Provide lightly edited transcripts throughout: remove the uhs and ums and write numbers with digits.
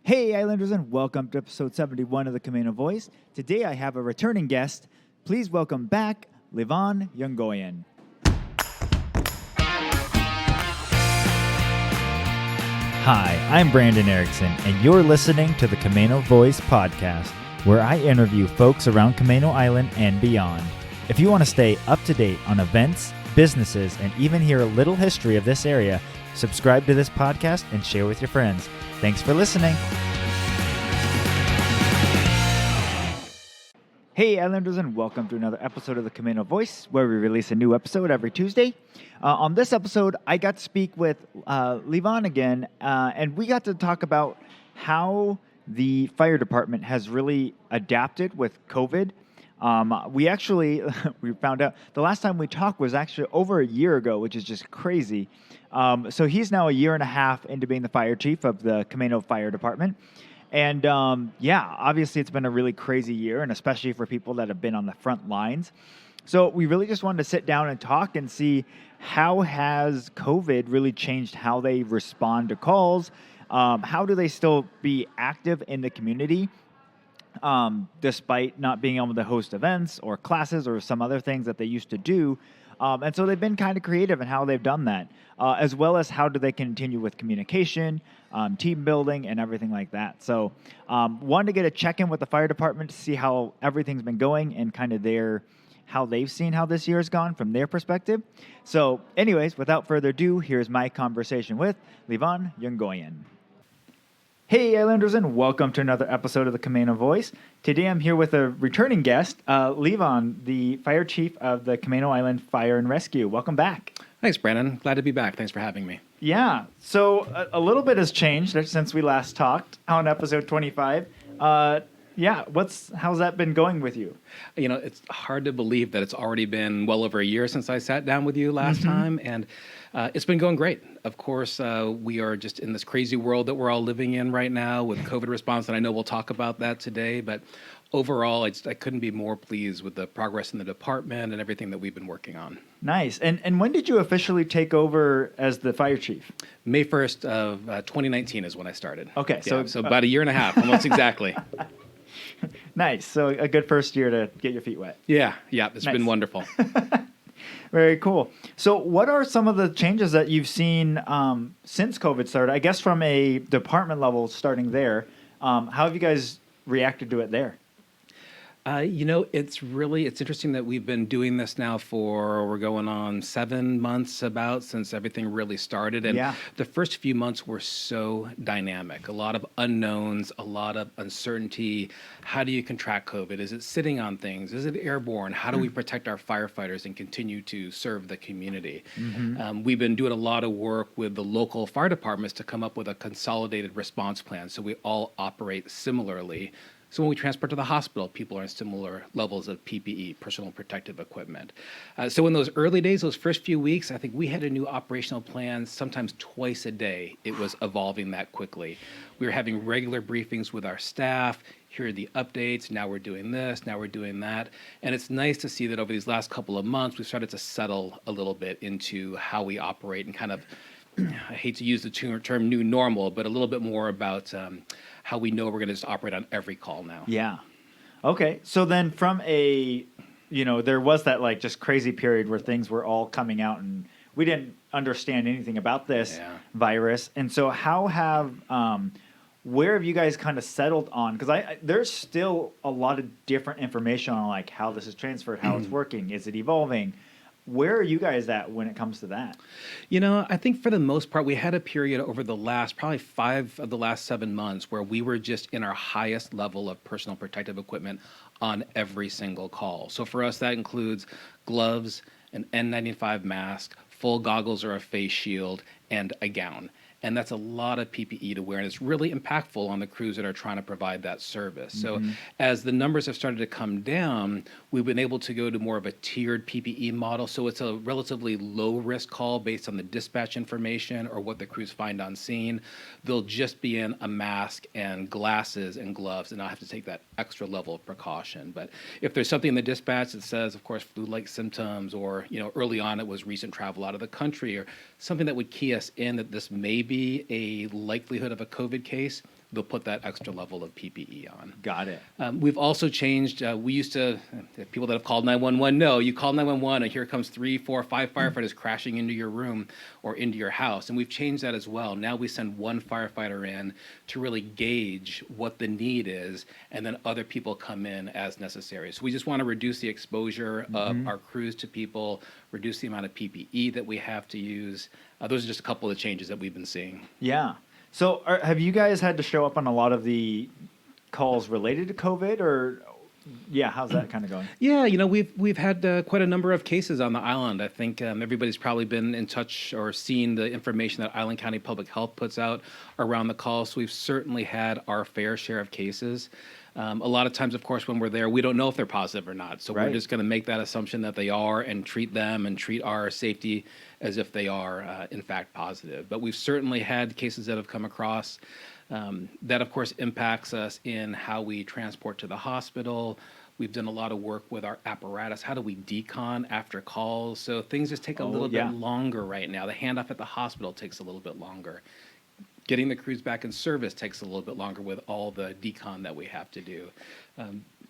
Hey, Islanders, and welcome to episode 71 of the Camano Voice. Today I have a returning guest. Please welcome back Levon Yongoyan. Hi, I'm Brandon Erickson, and you're listening to the Camano Voice podcast, where I interview folks around Camano Island and beyond. If you want to stay up to date on events, businesses, and even hear a little history of this area, subscribe to this podcast and share with your friends. Thanks for listening. Hey, Islanders, and welcome to another episode of the Camano Voice, where we release a new episode every Tuesday. On this episode, I got to speak with Levon again, and we got to talk about how the fire department has really adapted with COVID. We found out the last time we talked was actually over a year ago, which is just crazy. So he's now a year and a half into being the fire chief of the Camano Fire Department. And obviously it's been a really crazy year, and especially for people that have been on the front lines. So we really just wanted to sit down and talk and see how has COVID really changed how they respond to calls. How do they still be active in the community? Despite not being able to host events or classes or some other things that they used to do. And so they've been kind of creative in how they've done that, as well as how do they continue with communication, team building, and everything like that. So wanted to get a check-in with the fire department to see how everything's been going and kind of how they've seen how this year has gone from their perspective. So anyways, without further ado, here's my conversation with Levon Yongoyan. Hey, Islanders, and welcome to another episode of the Camano Voice. Today I'm here with a returning guest, Levon, the fire chief of the Camano Island Fire and Rescue. Welcome back. Thanks, Brandon. Glad to be back. Thanks for having me. Yeah, so a little bit has changed since we last talked on episode 25. How's that been going with you? You know, it's hard to believe that it's already been well over a year since I sat down with you last time, and it's been going great. Of course, we are just in this crazy world that we're all living in right now with COVID response, and I know we'll talk about that today, but overall, I couldn't be more pleased with the progress in the department and everything that we've been working on. Nice. And when did you officially take over as the fire chief? May 1st of 2019 is when I started. Okay. Yeah, so about a year and a half, almost exactly. Nice. So a good first year to get your feet wet. Yeah. It's Nice. been wonderful. Very cool. So what are some of the changes that you've seen since COVID started? I guess from a department level starting there, how have you guys reacted to it there? It's interesting that we've been doing this now we're going on 7 months about since everything really started. And the first few months were so dynamic, a lot of unknowns, a lot of uncertainty. How do you contract COVID? Is it sitting on things? Is it airborne? How do we protect our firefighters and continue to serve the community? We've been doing a lot of work with the local fire departments to come up with a consolidated response plan so we all operate similarly. So when we transport to the hospital, people are in similar levels of PPE, personal protective equipment. So in those early days, those first few weeks, I think we had a new operational plan sometimes twice a day. It was evolving that quickly. We were having regular briefings with our staff. Here are the updates. Now we're doing this. Now we're doing that. And it's nice to see that over these last couple of months, we've started to settle a little bit into how we operate and kind of, I hate to use the term new normal, but a little bit more about how we know we're going to just operate on every call now. Yeah. Okay. So then from there was that just crazy period where things were all coming out and we didn't understand anything about this virus. And so where have you guys kind of settled on? Because there's still a lot of different information on how this is transferred, how it's working. Is it evolving? Where are you guys at when it comes to that? I think for the most part, we had a period over the last, probably 5 of the last 7 months where we were just in our highest level of personal protective equipment on every single call. So for us, that includes gloves, an N95 mask, full goggles or a face shield, and a gown. And that's a lot of PPE to wear, and it's really impactful on the crews that are trying to provide that service. So as the numbers have started to come down, we've been able to go to more of a tiered PPE model. So it's a relatively low-risk call based on the dispatch information or what the crews find on scene. They'll just be in a mask and glasses and gloves and not have to take that extra level of precaution. But if there's something in the dispatch that says, of course, flu-like symptoms or, early on it was recent travel out of the country or something that would key us in that this may be a likelihood of a COVID case, they'll put that extra level of PPE on. Got it. We've also changed. We used to, people that have called 911 know, you call 911 and here comes 3, 4, 5 firefighters crashing into your room or into your house. And we've changed that as well. Now we send one firefighter in to really gauge what the need is, and then other people come in as necessary. So we just want to reduce the exposure of our crews to people, reduce the amount of PPE that we have to use. Those are just a couple of the changes that we've been seeing. Yeah. So have you guys had to show up on a lot of the calls related to COVID, or how's that kind of going? Yeah, we've had quite a number of cases on the island. I think everybody's probably been in touch or seen the information that Island County Public Health puts out around the call. So we've certainly had our fair share of cases. A lot of times, of course, when we're there, we don't know if they're positive or not. So we're just going to make that assumption that they are and treat them and treat our safety as if they are, in fact, positive. But we've certainly had cases that have come across that, of course, impacts us in how we transport to the hospital. We've done a lot of work with our apparatus. How do we decon after calls? So things just take a little bit longer right now. The handoff at the hospital takes a little bit longer. Getting the crews back in service takes a little bit longer with all the decon that we have to do.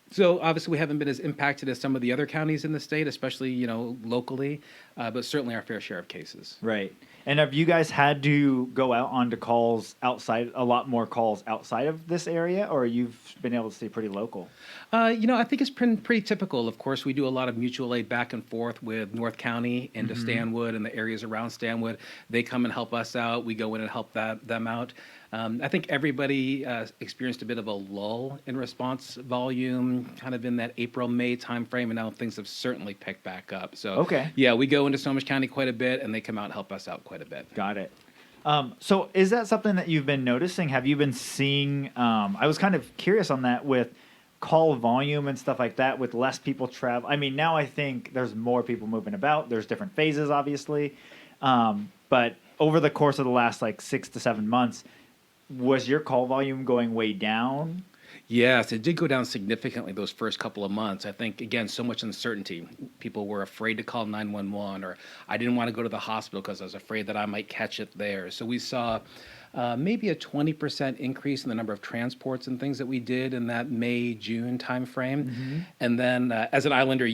So obviously we haven't been as impacted as some of the other counties in the state, especially, locally, but certainly our fair share of cases. Right. And have you guys had to go out onto calls outside, a lot more calls outside of this area, or you've been able to stay pretty local? I think it's pretty typical. Of course, we do a lot of mutual aid back and forth with North County into Stanwood and the areas around Stanwood. They come and help us out. We go in and help them out. I think everybody experienced a bit of a lull in response volume kind of in that April, May timeframe, and now things have certainly picked back up. So, we go into Snohomish County quite a bit, and they come out and help us out quite a bit. Got it. So is that something that you've been noticing? Have you been seeing, I was kind of curious on that with call volume and stuff like that, with less people travel. I mean, now I think there's more people moving about. There's different phases, obviously. But over the course of the last 6 to 7 months, was your call volume going way down? Yes, it did go down significantly those first couple of months. I think, again, so much uncertainty. People were afraid to call 911, or I didn't want to go to the hospital because I was afraid that I might catch it there. So we saw maybe a 20% increase in the number of transports and things that we did in that May, June timeframe. And then as an islander,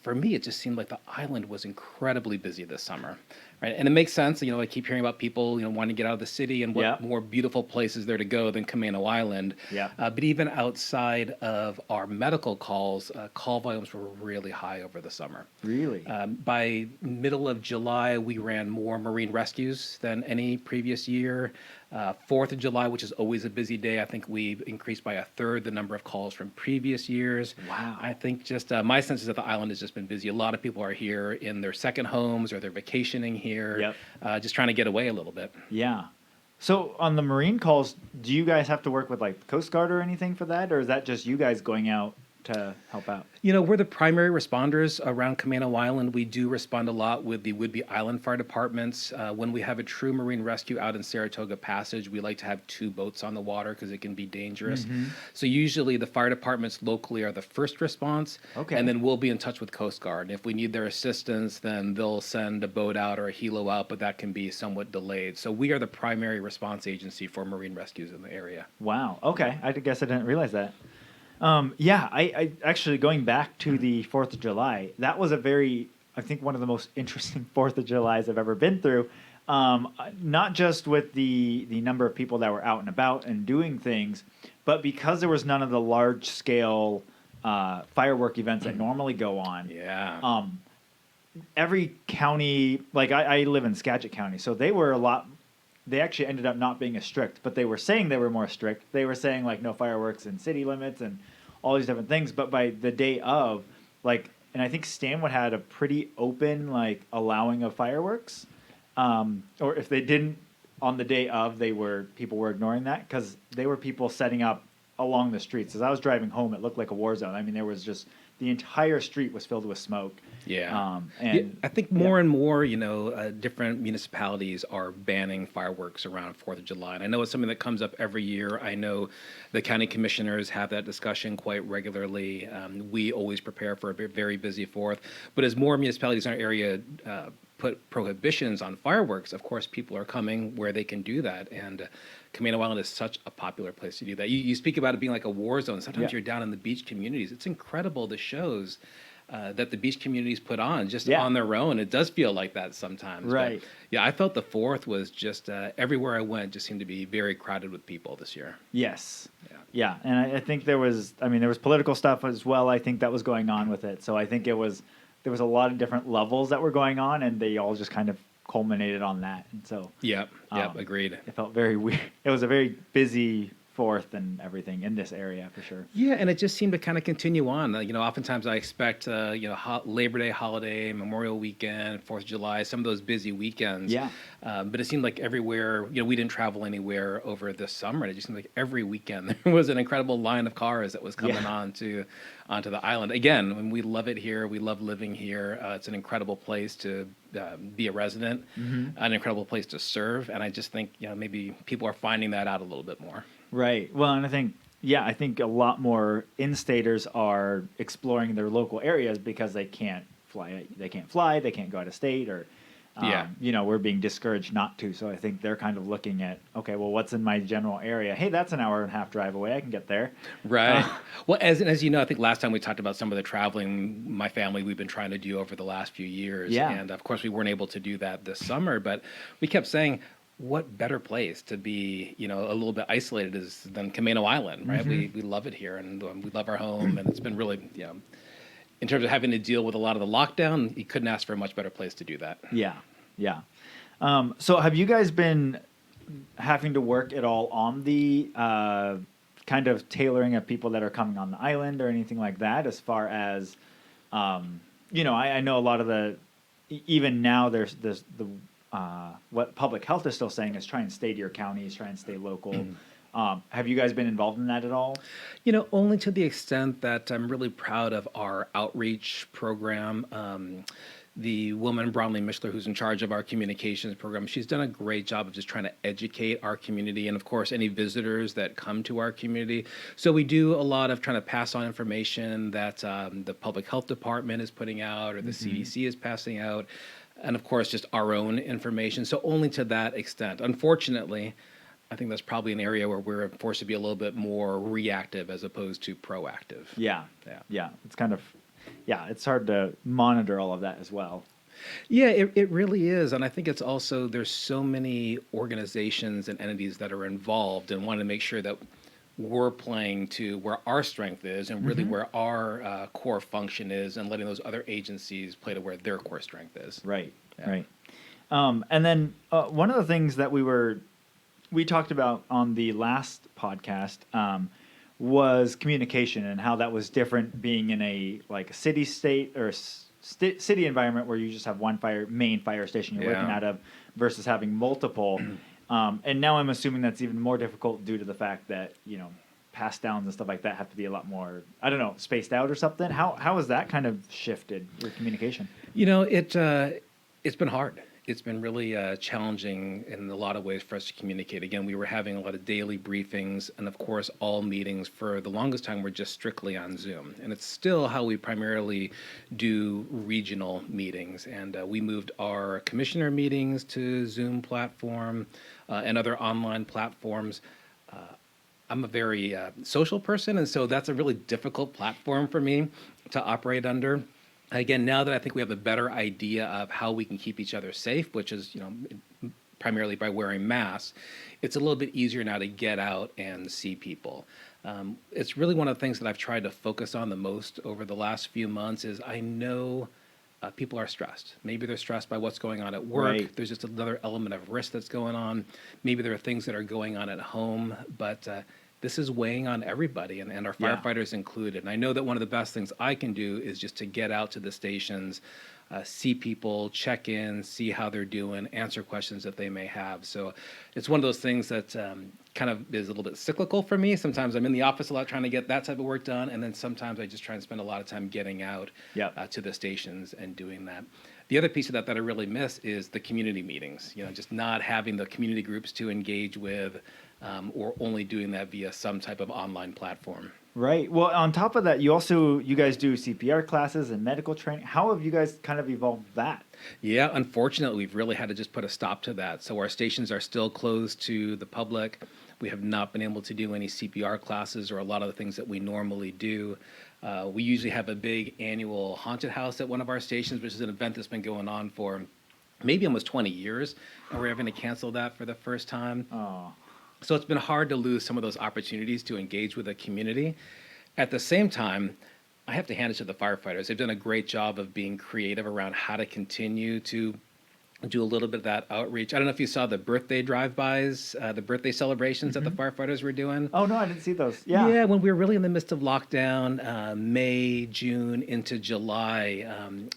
for me, it just seemed like the island was incredibly busy this summer. Right. And it makes sense. I keep hearing about people, wanting to get out of the city, and what more beautiful places there to go than Camano Island. But even outside of our medical calls, call volumes were really high over the summer. Really? By middle of July, we ran more marine rescues than any previous year. 4th of July, which is always a busy day, I think we've increased by 1/3 the number of calls from previous years. Wow. I think just my sense is that the island has just been busy. A lot of people are here in their second homes, or they're vacationing here, just trying to get away a little bit. Yeah. So on the marine calls, do you guys have to work with the Coast Guard or anything for that? Or is that just you guys going out to help out? We're the primary responders around Camano Island. We do respond a lot with the Whidbey Island Fire Departments. When we have a true marine rescue out in Saratoga Passage, we like to have 2 boats on the water because it can be dangerous. So usually the fire departments locally are the first response, and then we'll be in touch with Coast Guard. And if we need their assistance, then they'll send a boat out or a helo out, but that can be somewhat delayed. So we are the primary response agency for marine rescues in the area. Wow. Okay. I guess I didn't realize that. I actually, going back to the 4th of July, that was I think one of the most interesting 4th of Julys I've ever been through. Not just with the number of people that were out and about and doing things, but because there was none of the large scale firework events that normally go on. Yeah. Every county, I live in Skagit County, so they actually ended up not being as strict, but they were saying they were more strict. They were saying no fireworks and city limits and all these different things. But by the day of, and I think Stanwood had a pretty open allowing of fireworks. Or if they didn't on the day of, people were ignoring that because they were people setting up along the streets. As I was driving home, it looked like a war zone. I mean, there was just the entire street was filled with smoke. And I think more and more, different municipalities are banning fireworks around 4th of July. And I know it's something that comes up every year. I know the county commissioners have that discussion quite regularly. We always prepare for a very busy 4th. But as more municipalities in our area put prohibitions on fireworks, of course, people are coming where they can do that. And Camano Island is such a popular place to do that. You speak about it being like a war zone. Sometimes you're down in the beach communities. It's incredible, the shows that the beach communities put on just on their own. It does feel like that sometimes. Right. But yeah, I felt the 4th was just everywhere I went just seemed to be very crowded with people this year. Yes. Yeah. And I think there was political stuff as well. I think that was going on with it. So I think there was a lot of different levels that were going on, and they all just kind of culminated on that. And so agreed. It felt very weird. It was a very busy 4th and everything in this area for sure. Yeah, and it just seemed to kind of continue on. Oftentimes I expect, Labor Day holiday, Memorial Weekend, 4th of July, some of those busy weekends. Yeah. But it seemed like everywhere, we didn't travel anywhere over this summer. And it just seemed like every weekend there was an incredible line of cars that was coming onto the island. Again, we love it here. We love living here. It's an incredible place to be a resident, an incredible place to serve. And I just think, maybe people are finding that out a little bit more. Right. Well, and I think a lot more in-staters are exploring their local areas because they can't fly. They can't go out of state, or we're being discouraged not to. So I think they're kind of looking at, okay, well, what's in my general area? Hey, that's an hour and a half drive away. I can get there. Right. Well, as you know, I think last time we talked about some of the traveling my family we've been trying to do over the last few years. Yeah. And of course we weren't able to do that this summer, but we kept saying, what better place to be, a little bit isolated than Camano Island, right? We love it here, and we love our home, and it's been really, in terms of having to deal with a lot of the lockdown, you couldn't ask for a much better place to do that. Yeah. So have you guys been having to work at all on the kind of tailoring of people that are coming on the island or anything like that, as far as, I know a lot of even now there's the what public health is still saying is try and stay to your counties, try and stay local. Have you guys been involved in that at all? Only to the extent that I'm really proud of our outreach program. The woman, Bronley Mishler, who's in charge of our communications program, she's done a great job of just trying to educate our community and, of course, any visitors that come to our community. So we do a lot of trying to pass on information that the public health department is putting out or the CDC is passing out. And of course, just our own information. So only to that extent. Unfortunately, I think that's probably an area where we're forced to be a little bit more reactive as opposed to proactive. Yeah. It's kind of, it's hard to monitor all of that as well. Yeah, it really is. And I think it's also, there's so many organizations and entities that are involved and want to make sure that we're playing to where our strength is and really where our core function is, and letting those other agencies play to where their core strength is. Right. And then one of the things that we talked about on the last podcast was communication and how that was different being in a city state or city environment where you just have one main fire station you're working out of versus having multiple. And now I'm assuming that's even more difficult due to the fact that, pass downs and stuff like that have to be a lot more, spaced out or something. How has that kind of shifted your communication? It's been hard. It's been really challenging in a lot of ways for us to communicate. Again, we were having a lot of daily briefings, and of course, all meetings for the longest time were just strictly on Zoom. And it's still how we primarily do regional meetings. And we moved our commissioner meetings to Zoom platform and other online platforms. I'm a very social person, and so that's a really difficult platform for me to operate under. Again, now that I think we have a better idea of how we can keep each other safe, which is, primarily by wearing masks, it's a little bit easier now to get out and see people. It's really one of the things that I've tried to focus on the most over the last few months is I know people are stressed. Maybe they're stressed by what's going on at work. Right. There's just another element of risk that's going on. Maybe there are things that are going on at home, but this is weighing on everybody, and our firefighters included. And I know that one of the best things I can do is just to get out to the stations, see people, check in, see how they're doing, answer questions that they may have. So it's one of those things that kind of is a little bit cyclical for me. Sometimes I'm in the office a lot trying to get that type of work done, and then sometimes I just try and spend a lot of time getting out to the stations and doing that. The other piece of that I really miss is the community meetings, just not having the community groups to engage with, or only doing that via some type of online platform. Right. Well, on top of that, you guys do CPR classes and medical training. How have you guys kind of evolved that? Yeah, unfortunately, we've really had to just put a stop to that. So our stations are still closed to the public. We have not been able to do any CPR classes or a lot of the things that we normally do. We usually have a big annual haunted house at one of our stations, which is an event that's been going on for maybe almost 20 years, and we're having to cancel that for the first time. Oh, So it's been hard to lose some of those opportunities to engage with the community. At the same time, I have to hand it to the firefighters. They've done a great job of being creative around how to continue to do a little bit of that outreach. I don't know if you saw the birthday drive-bys, the birthday celebrations that the firefighters were doing. oh no, I didn't see those. Yeah. Yeah, when we were really in the midst of lockdown, May, June into July,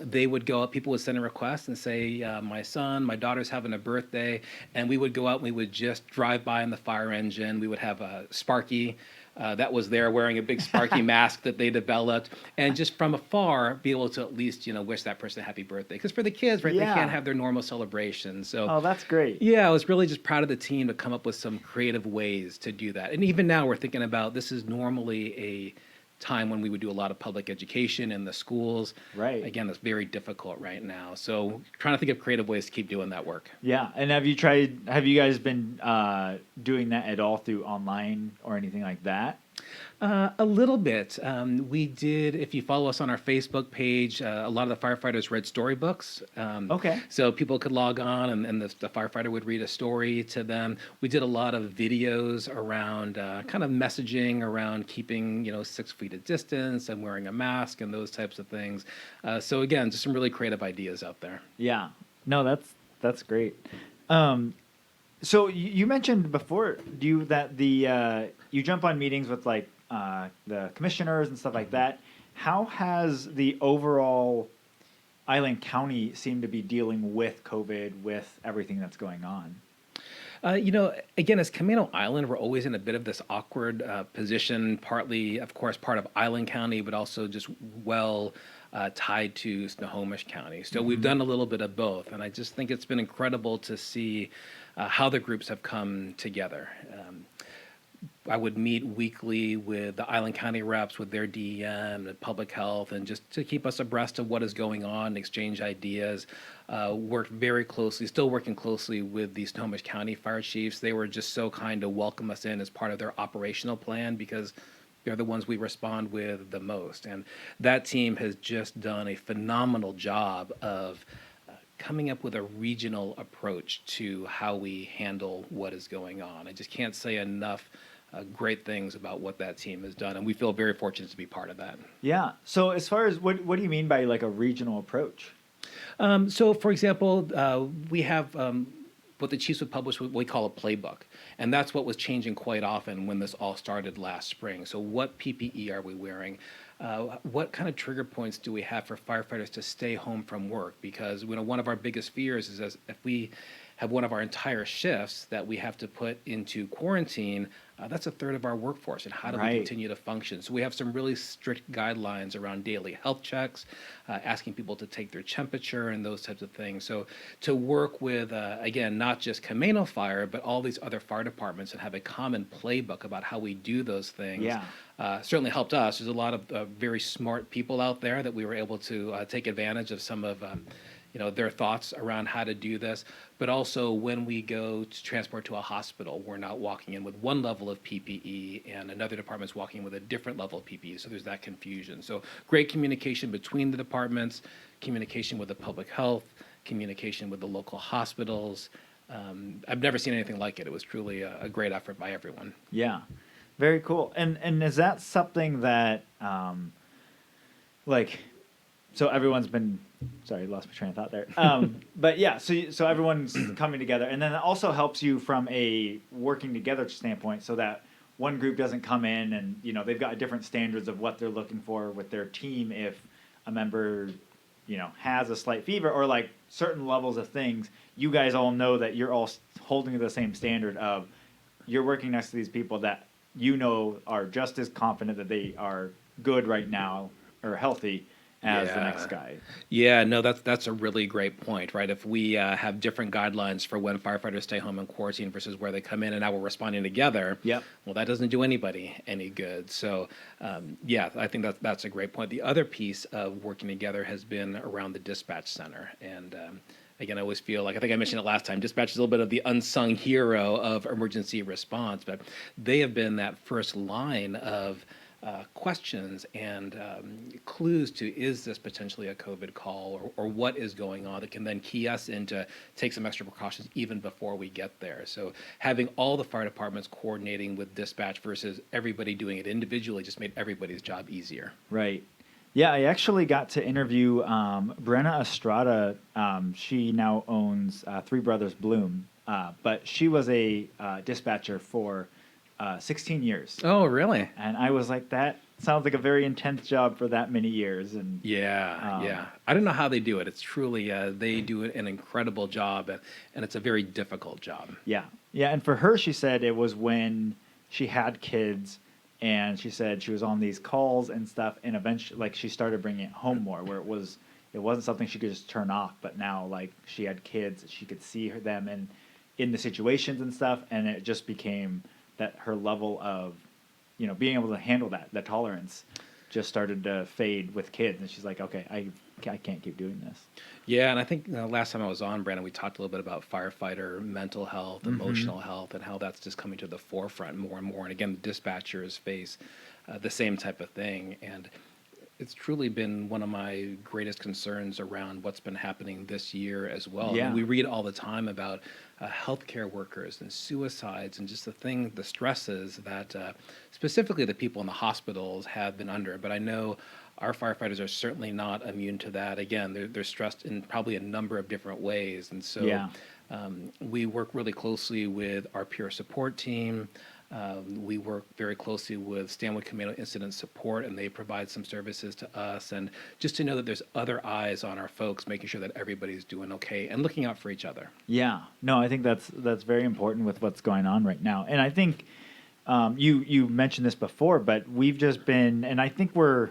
they would go out, people would send a request and say, my son, my daughter's having a birthday, and we would go out and we would just drive by in the fire engine. We would have a Sparky that was there wearing a big Sparky mask that they developed, and just from afar be able to at least, wish that person a happy birthday. Because for the kids, right, they Yeah. can't have their normal celebrations. So Oh, that's great. yeah, I was really just proud of the team to come up with some creative ways to do that. And even now we're thinking about, this is normally a time when we would do a lot of public education in the schools. Right. Again, that's very difficult right now. So trying to think of creative ways to keep doing that work. Yeah. And have you guys been doing that at all through online or anything like that? A little bit. We did, if you follow us on our Facebook page, a lot of the firefighters read storybooks. Okay. So people could log on and the firefighter would read a story to them. We did a lot of videos around kind of messaging around keeping, 6 feet of distance and wearing a mask and those types of things. So again, just some really creative ideas out there. Yeah. No, that's great. So you mentioned before, you jump on meetings with like the commissioners and stuff like that. How has the overall Island County seemed to be dealing with COVID, with everything that's going on? Again, as Camano Island, we're always in a bit of this awkward position, partly, of course, part of Island County, but also just tied to Snohomish County. So we've done a little bit of both, and I just think it's been incredible to see how the groups have come together. I would meet weekly with the Island County reps, with their DEM and public health, and just to keep us abreast of what is going on, exchange ideas. Worked very closely, still working closely with the Snohomish County fire chiefs. They were just so kind to welcome us in as part of their operational plan, because they're the ones we respond with the most. And that team has just done a phenomenal job of coming up with a regional approach to how we handle what is going on. I just can't say enough great things about what that team has done, and we feel very fortunate to be part of that. Yeah. So as far as what do you mean by like a regional approach? So, for example, we have what the chiefs would publish what we call a playbook, and that's what was changing quite often when this all started last spring. So what PPE are we wearing? What kind of trigger points do we have for firefighters to stay home from work? Because one of our biggest fears is if we have one of our entire shifts that we have to put into quarantine, that's a third of our workforce. And how do we continue to function? So we have some really strict guidelines around daily health checks, asking people to take their temperature and those types of things. So to work with, again, not just Camano Fire, but all these other fire departments and have a common playbook about how we do those things. Yeah. Certainly helped us. There's a lot of very smart people out there that we were able to take advantage of some of their thoughts around how to do this. But also when we go to transport to a hospital, we're not walking in with one level of PPE and another department's walking in with a different level of PPE. So there's that confusion. So great communication between the departments, communication with the public health, communication with the local hospitals. I've never seen anything like it. It was truly a great effort by everyone. Yeah. Very cool. And is that something that so everyone's been, sorry, lost my train of thought there. But yeah, so everyone's coming together, and then it also helps you from a working together standpoint, so that one group doesn't come in and they've got different standards of what they're looking for with their team. If a member has a slight fever or like certain levels of things, you guys all know that you're all holding to the same standard of you're working next to these people that are just as confident that they are good right now or healthy. as the next guy. Yeah, no, that's a really great point, right? If we have different guidelines for when firefighters stay home in quarantine versus where they come in, and now we're responding together, well, that doesn't do anybody any good. So, yeah, I think that's a great point. The other piece of working together has been around the dispatch center, and again, I always feel like, I think I mentioned it last time, dispatch is a little bit of the unsung hero of emergency response, but they have been that first line of questions and clues to, is this potentially a COVID call, or what is going on, that can then key us into take some extra precautions even before we get there. So having all the fire departments coordinating with dispatch versus everybody doing it individually just made everybody's job easier. Right. Yeah, I actually got to interview Brenna Estrada. She now owns Three Brothers Bloom, but she was a dispatcher for 16 years. Oh, really? And I was like, that sounds like a very intense job for that many years. And yeah. I don't know how they do it. It's truly, they do an incredible job, and it's a very difficult job. Yeah. And for her, she said it was when she had kids, and she said she was on these calls and stuff, and eventually, like, she started bringing it home more, where it wasn't something she could just turn off, but now, like, she had kids, she could see them in the situations and stuff, and it just became that her level of, being able to handle the tolerance just started to fade with kids. And she's like, okay, I can't keep doing this. Yeah, and I think last time I was on, Brandon, we talked a little bit about firefighter mental health, emotional health, and how that's just coming to the forefront more and more. And again, the dispatchers face the same type of thing. And it's truly been one of my greatest concerns around what's been happening this year as well. Yeah. I mean, we read all the time about healthcare workers and suicides and just the stresses that specifically the people in the hospitals have been under. But I know our firefighters are certainly not immune to that. Again, they're stressed in probably a number of different ways. And so we work really closely with our peer support team. We work very closely with Stanwood Camano Incident Support, and they provide some services to us. And just to know that there's other eyes on our folks, making sure that everybody's doing okay and looking out for each other. Yeah, no, I think that's very important with what's going on right now. And I think you mentioned this before, but we've just been, and I think we're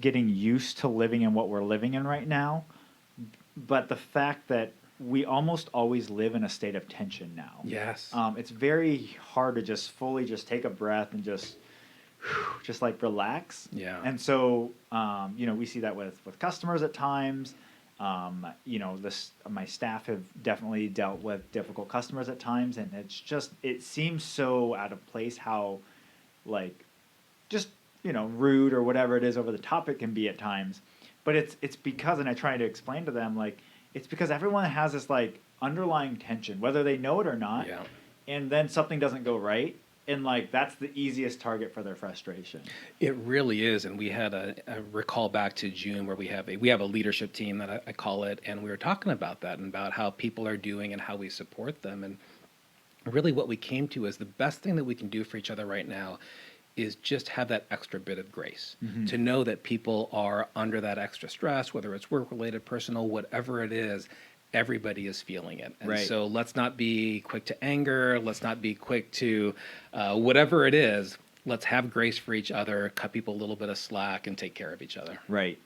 getting used to living in what we're living in right now. But the fact that we almost always live in a state of tension now. Yes. It's very hard to just fully just take a breath and just like relax. Yeah. And so, we see that with customers at times. My staff have definitely dealt with difficult customers at times, and it seems so out of place how, rude or whatever it is, over the top it can be at times. But it's because, and I try to explain to them, it's because everyone has this underlying tension, whether they know it or not. Yeah. And then something doesn't go right, and that's the easiest target for their frustration. It really is. And we had a recall back to June where we have a leadership team that I call it, and we were talking about that and about how people are doing and how we support them. And really what we came to is the best thing that we can do for each other right now is just have that extra bit of grace, to know that people are under that extra stress, whether it's work-related, personal, whatever it is, everybody is feeling it. And so let's not be quick to anger. Let's not be quick to whatever it is. Let's have grace for each other, cut people a little bit of slack, and take care of each other. Right.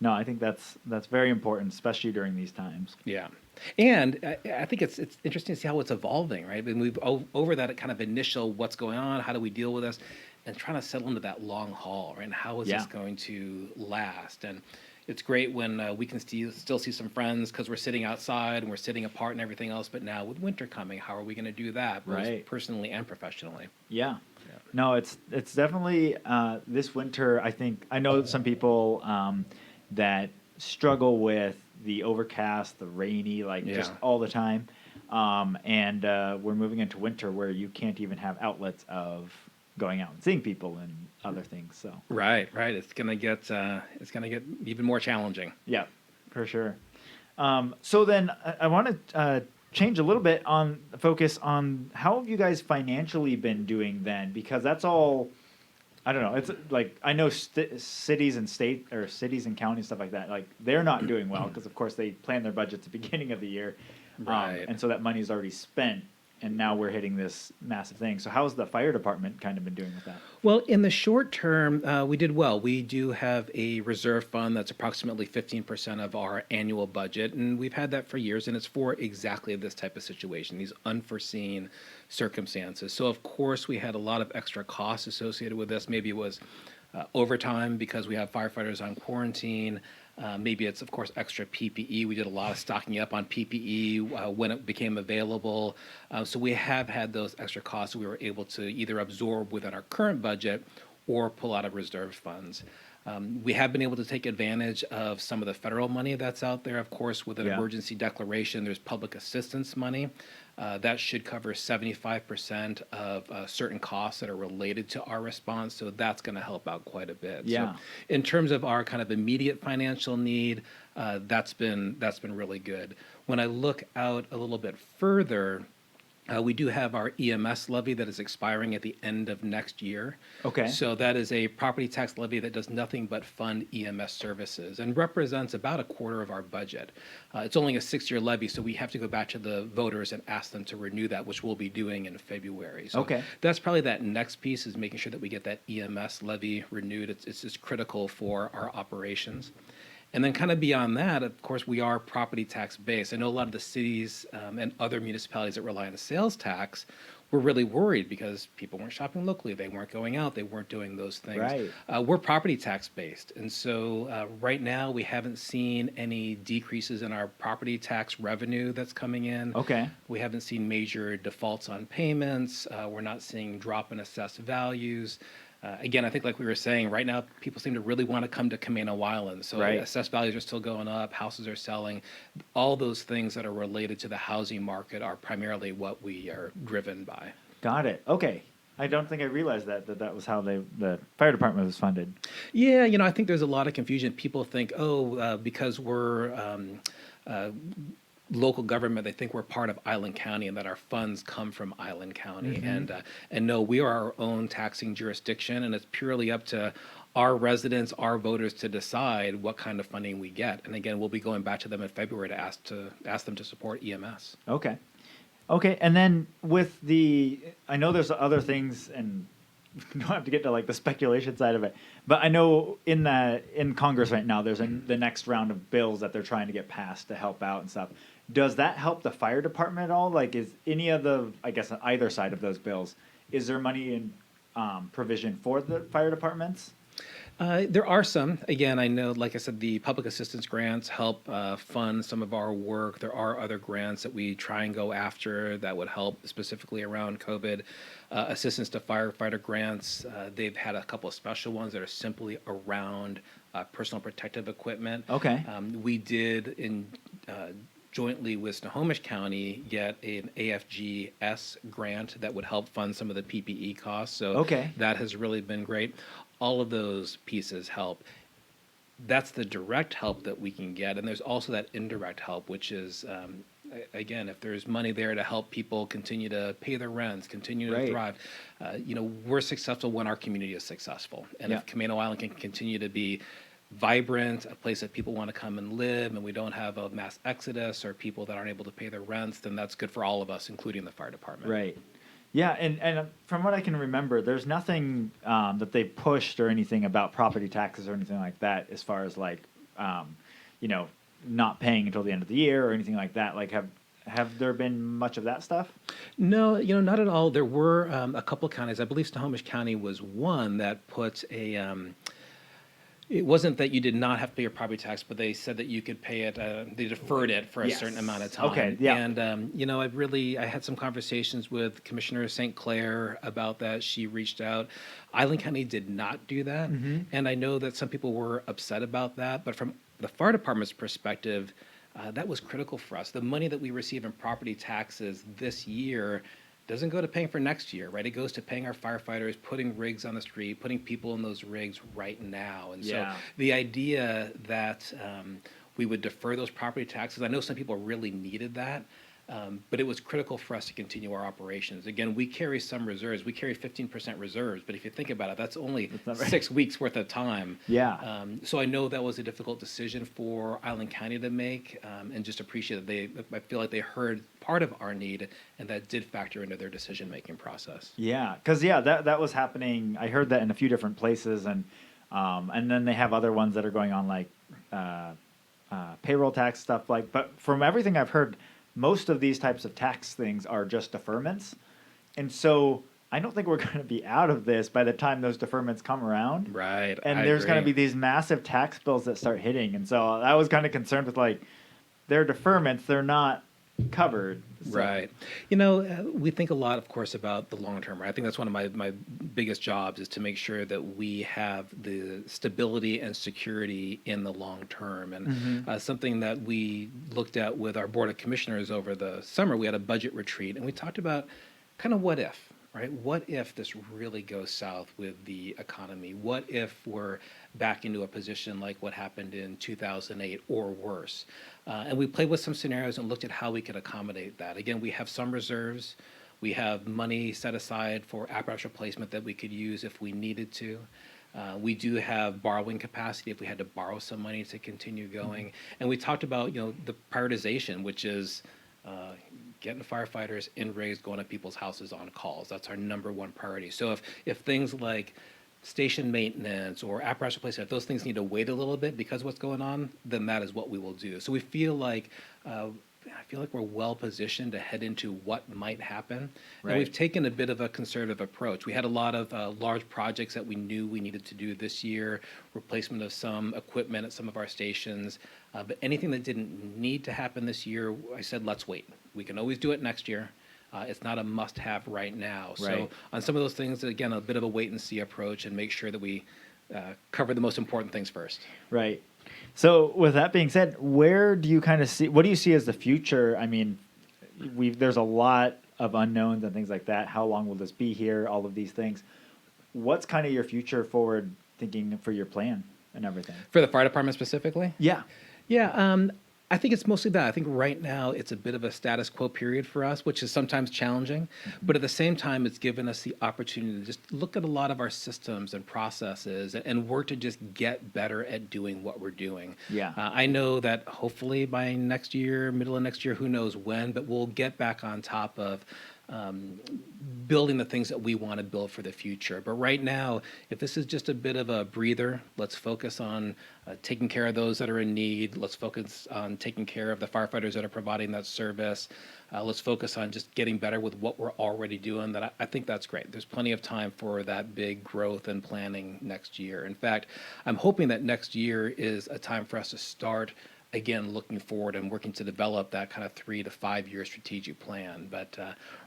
No, I think that's very important, especially during these times. Yeah. And I think it's interesting to see how it's evolving, right? I mean, we've over that kind of initial what's going on, how do we deal with this, and trying to settle into that long haul, right? And how is this going to last? And it's great when we can still see some friends because we're sitting outside and we're sitting apart and everything else. But now with winter coming, how are we going to do that, both personally and professionally? Yeah. No, it's definitely this winter. I know some people that struggle with the overcast, the rainy, just all the time. And we're moving into winter where you can't even have outlets of going out and seeing people and other things. So right, it's gonna get even more challenging. Yeah, for sure. So then I want to change a little bit on focus on how have you guys financially been doing then, because that's all. I don't know. It's I know cities and state or cities and counties, stuff like that. They're not doing well because of course they plan their budgets at the beginning of the year, right? And so that money is already spent. and now we're hitting this massive thing. So how's the fire department kind of been doing with that? Well, in the short term, we did well. We do have a reserve fund that's approximately 15% of our annual budget, and we've had that for years, and it's for exactly this type of situation, these unforeseen circumstances. So, of course, we had a lot of extra costs associated with this. Maybe it was overtime because we have firefighters on quarantine. Maybe it's, of course, extra PPE. We did a lot of stocking up on PPE when it became available. So we have had those extra costs we were able to either absorb within our current budget or pull out of reserve funds. We have been able to take advantage of some of the federal money that's out there. Of course, with an emergency declaration, there's public assistance money. That should cover 75% of certain costs that are related to our response. So that's going to help out quite a bit. Yeah. So in terms of our kind of immediate financial need, that's been really good. When I look out a little bit further, we do have our EMS levy that is expiring at the end of next year. Okay. So that is a property tax levy that does nothing but fund EMS services and represents about a quarter of our budget. It's only a 6-year levy, so we have to go back to the voters and ask them to renew that, which we'll be doing in February. So that's probably that next piece, is making sure that we get that EMS levy renewed. It's just critical for our operations. And then kind of beyond that, of course, we are property tax based. I know a lot of the cities and other municipalities that rely on the sales tax were really worried because people weren't shopping locally. They weren't going out. They weren't doing those things. Right. We're property tax based. And so right now we haven't seen any decreases in our property tax revenue that's coming in. Okay. We haven't seen major defaults on payments. We're not seeing drop in assessed values. Again, I think like we were saying, right now people seem to really want to come to Camano Island. So assessed values are still going up, houses are selling. All those things that are related to the housing market are primarily what we are driven by. Got it. Okay. I don't think I realized that was how the fire department was funded. Yeah, I think there's a lot of confusion. People think, because we're local government, they think we're part of Island County and that our funds come from Island County. And no, we are our own taxing jurisdiction, and it's purely up to our residents, our voters, to decide what kind of funding we get. And again, we'll be going back to them in February to ask them to support EMS. Okay. And then with I know there's other things, and you don't have to get to like the speculation side of it, but I know in Congress right now, there's the next round of bills that they're trying to get passed to help out and stuff. Does that help the fire department at all? Like, is any of I guess on either side of those bills, is there money in provision for the fire departments? There are some. Again, I know, like I said, the public assistance grants help fund some of our work. There are other grants that we try and go after that would help specifically around COVID. Assistance to firefighter grants. They've had a couple of special ones that are simply around personal protective equipment. Okay. We did jointly with Snohomish County get an AFGS grant that would help fund some of the PPE costs. So that has really been great. All of those pieces help. That's the direct help that we can get. And there's also that indirect help, which is, again, if there's money there to help people continue to pay their rents, continue to thrive, we're successful when our community is successful. And if Camano Island can continue to be vibrant, a place that people want to come and live, and we don't have a mass exodus or people that aren't able to pay their rents, then that's good for all of us, including the fire department. Right. Yeah, and from what I can remember, there's nothing that they pushed or anything about property taxes or anything like that, as far as like, not paying until the end of the year or anything like that. Like, have there been much of that stuff? No, not at all. There were a couple of counties. I believe Snohomish County was one that put it wasn't that you did not have to pay your property tax, but they said that you could pay it. They deferred it for a certain amount of time. Okay. Yeah. And I had some conversations with Commissioner St. Clair about that. She reached out. Island County did not do that, and I know that some people were upset about that. But from the fire department's perspective, that was critical for us. The money that we receive in property taxes this year doesn't go to paying for next year, right? It goes to paying our firefighters, putting rigs on the street, putting people in those rigs right now. And so the idea that we would defer those property taxes, I know some people really needed that. But it was critical for us to continue our operations. Again, we carry some reserves. We carry 15% reserves, but if you think about it, that's only That's right. 6 weeks worth of time. Yeah. So I know that was a difficult decision for Island County to make, and just appreciate that I feel like they heard part of our need, and that did factor into their decision-making process. Yeah, because that was happening. I heard that in a few different places, and then they have other ones that are going on, like payroll tax stuff. But from everything I've heard, most of these types of tax things are just deferments, and so I don't think we're going to be out of this by the time those deferments come around. Right. And I there's going to agree. be these massive tax bills that start hitting, and so I was kind of concerned with their deferments. They're not covered. So. Right. We think a lot, of course, about the long term. Right? I think that's one of my biggest jobs is to make sure that we have the stability and security in the long term. And something that we looked at with our Board of Commissioners over the summer, we had a budget retreat, and we talked about kind of what if. Right? What if this really goes south with the economy? What if we're back into a position like what happened in 2008 or worse? And we played with some scenarios and looked at how we could accommodate that. Again, we have some reserves. We have money set aside for apparatus replacement that we could use if we needed to. We do have borrowing capacity if we had to borrow some money to continue going. And we talked about, the prioritization, which is getting firefighters in raids, going to people's houses on calls. That's our number one priority. So if things like station maintenance or apparatus replacement, if those things need to wait a little bit because of what's going on, then that is what we will do. So we feel like we're well positioned to head into what might happen. Right. And we've taken a bit of a conservative approach. We had a lot of large projects that we knew we needed to do this year, replacement of some equipment at some of our stations. But anything that didn't need to happen this year, I said, let's wait. We can always do it next year. It's not a must-have right now. So Right. on some of those things, again, a bit of a wait-and-see approach and make sure that we cover the most important things first. Right. So with that being said, where do you kind of see, what do you see as the future? I mean, there's a lot of unknowns and things like that. How long will this be here? All of these things. What's kind of your future forward thinking for your plan and everything? For the fire department specifically? Yeah. Yeah, I think it's mostly that. I think right now it's a bit of a status quo period for us, which is sometimes challenging. But at the same time, it's given us the opportunity to just look at a lot of our systems and processes and work to just get better at doing what we're doing. Yeah. I know that hopefully by next year, middle of next year, who knows when, but we'll get back on top of building the things that we want to build for the future. But right now, if this is just a bit of a breather, let's focus on taking care of those that are in need. Let's focus on taking care of the firefighters that are providing that service. Let's focus on just getting better with what we're already doing. I think that's great. There's plenty of time for that big growth and planning next year. In fact, I'm hoping that next year is a time for us to start again looking forward and working to develop that kind of 3 to 5 year strategic plan. But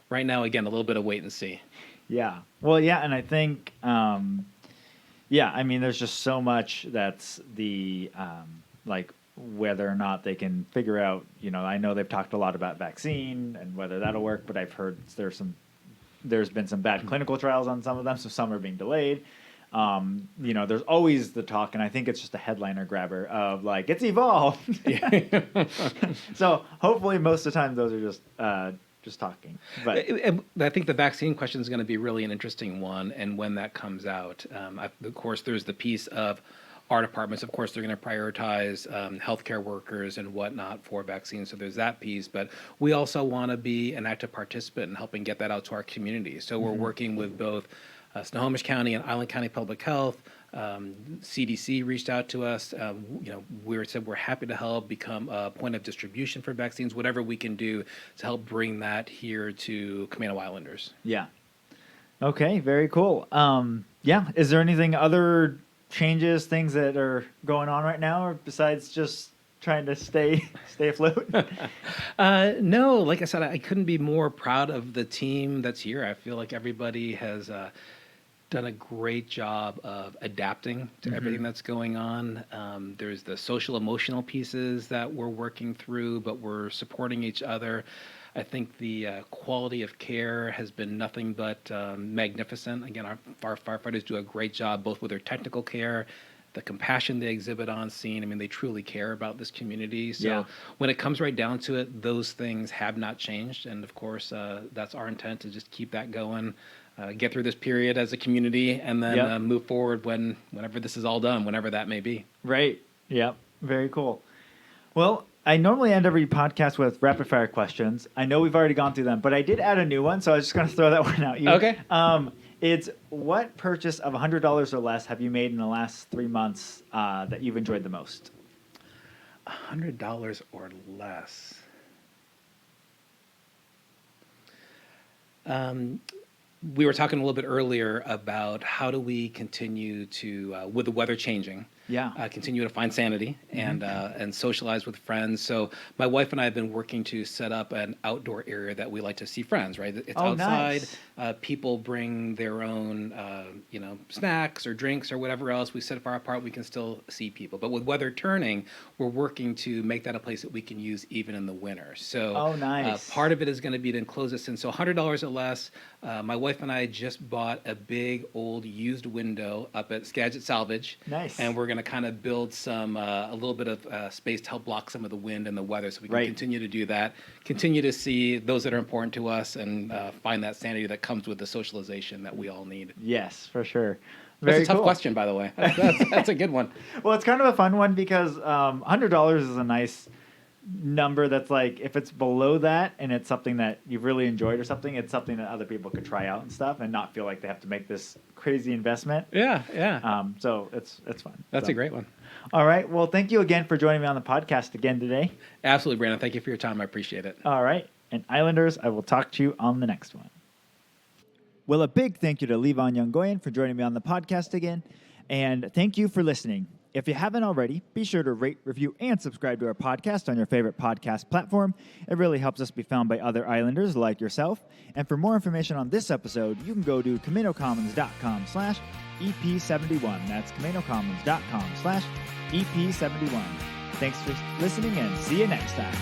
right now, again, a little bit of wait and see. Yeah. Well, yeah, and I think, I mean, there's just so much that's whether or not they can figure out, I know they've talked a lot about vaccine and whether that'll work, but I've heard there's been some bad clinical trials on some of them, so some are being delayed. There's always the talk, and I think it's just a headliner grabber of it's evolved. So hopefully most of the time those are just talking. But I think the vaccine question is going to be really an interesting one, and when that comes out, of course, there's the piece of our departments. Of course, they're going to prioritize healthcare workers and whatnot for vaccines. So there's that piece, but we also want to be an active participant in helping get that out to our community. So we're working with both Snohomish County and Island County Public Health. CDC reached out to us. We said we're happy to help become a point of distribution for vaccines, whatever we can do to help bring that here to Camano Islanders. Yeah. Okay, very cool. Is there anything other changes, things that are going on right now, or besides just trying to stay afloat? No, like I said, I couldn't be more proud of the team that's here. I feel like everybody has done a great job of adapting to everything that's going on. There's the social emotional pieces that we're working through, but we're supporting each other. I think the quality of care has been nothing but magnificent. Again, our firefighters do a great job both with their technical care the compassion they exhibit on scene. I mean, they truly care about this community. So when it comes right down to it, those things have not changed. And of course, that's our intent, to just keep that going, get through this period as a community, and then move forward whenever this is all done, whenever that may be. Right. Yep. Very cool. Well, I normally end every podcast with rapid fire questions. I know we've already gone through them, but I did add a new one, so I was just going to throw that one out. Okay. It's, what purchase of $100 or less have you made in the last 3 months that you've enjoyed the most? $100 or less. We were talking a little bit earlier about how do we continue to, with the weather changing, continue to find sanity and socialize with friends. So my wife and I have been working to set up an outdoor area that we like to see friends, right? It's outside. Nice. People bring their own, snacks or drinks or whatever else. We set far apart. We can still see people. But with weather turning, we're working to make that a place that we can use even in the winter. So nice. Part of it is going to be to enclose us in. So $100 or less. My wife and I just bought a big old used window up at Skagit Salvage. Nice. And we're going to kind of build some a little bit of space to help block some of the wind and the weather, so we can continue to do that, continue to see those that are important to us, and find that sanity that comes with the socialization that we all need. Yes, for sure. That's a tough question, by the way. That's a good one. Well, it's kind of a fun one because $100 is a nice number. That's like, if it's below that and it's something that you've really enjoyed or something, it's something that other people could try out and stuff and not feel like they have to make this crazy investment. Yeah. So it's fun. That's a great one. All right. Well, thank you again for joining me on the podcast again today. Absolutely, Brandon. Thank you for your time. I appreciate it. All right. And Islanders, I will talk to you on the next one. Well, a big thank you to Levon Yongoyan for joining me on the podcast again. And thank you for listening. If you haven't already, be sure to rate, review, and subscribe to our podcast on your favorite podcast platform. It really helps us be found by other Islanders like yourself. And for more information on this episode, you can go to CamanoCommons.com/EP71. That's CamanoCommons.com/EP71. Thanks for listening, and see you next time.